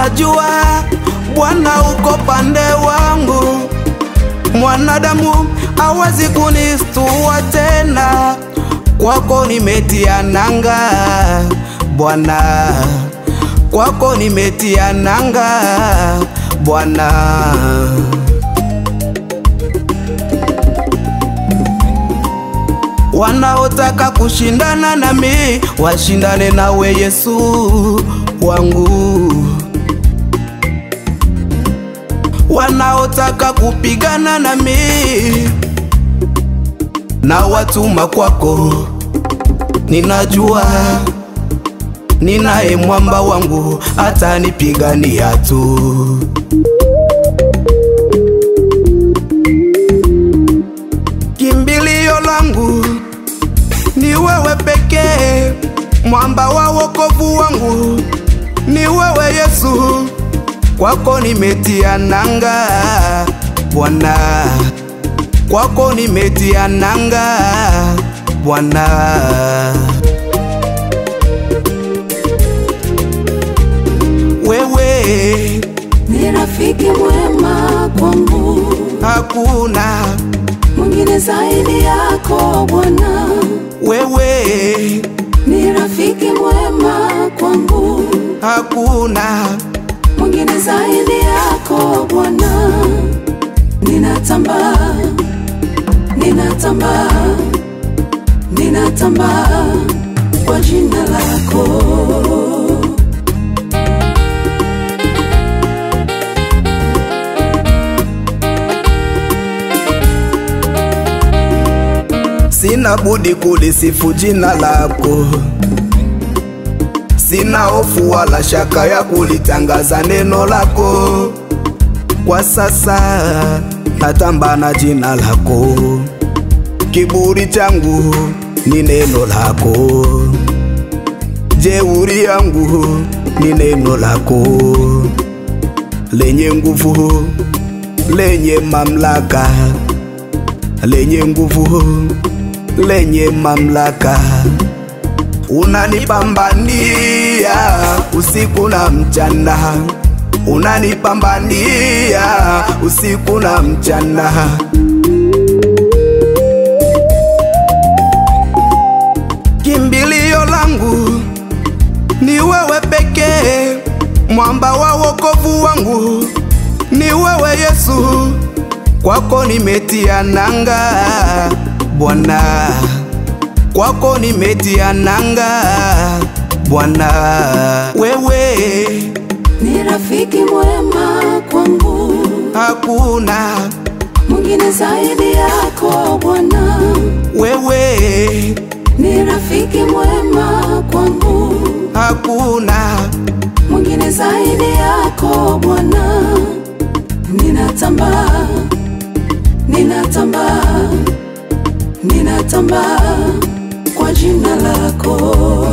Ninajua Bwana uko pande wangu, mwanadamu hawezi kunistua tena. Kwako nimetia nanga Bwana, kwako nimetia nanga Bwana. Wanaotaka kushindana nami washindane nawe Yesu wangu. Wanaotaka kupigana nami na watuma kwako. Ninajua ninaye mwamba wangu atanipigania tu. Kimbilio langu ni wewe pekee, mwamba wa wokovu wangu ni wewe Yesu. Kwako nimetia nanga Bwana, kwako nimetia nanga Bwana. Wewe ni rafiki mwema kwangu, hakuna mwingine zaidi yako Bwana. Wewe ni rafiki mwema kwangu, hakuna mwingine zaidi yako Bwana. Ninatamba, ninatamba, ninatamba kwa jina lako. Sina budi kulisifu jina lako, sina hofu wala shaka ya kulitangaza neno lako. Kwa sasa natamba na jina lako, kiburi changu ni neno lako, jeuri yangu ni neno lako, lenye nguvu, lenye mamlaka, lenye nguvu, lenye mamlaka. Unanipambania usiku na mchana, unanipambania usiku na mchana. Kimbilio langu ni wewe pekee, mwamba wa wokovu wangu ni wewe Yesu. Kwako nimetia nanga Bwana, kwako nimetia nanga Bwana. Wewe ni rafiki mwema kwangu, hakuna mwingine zaidi yako Bwana. Wewe ni rafiki mwema kwangu, hakuna mwingine zaidi yako Bwana. Ninatamba, ninatamba, ninatamba kwa jina lako.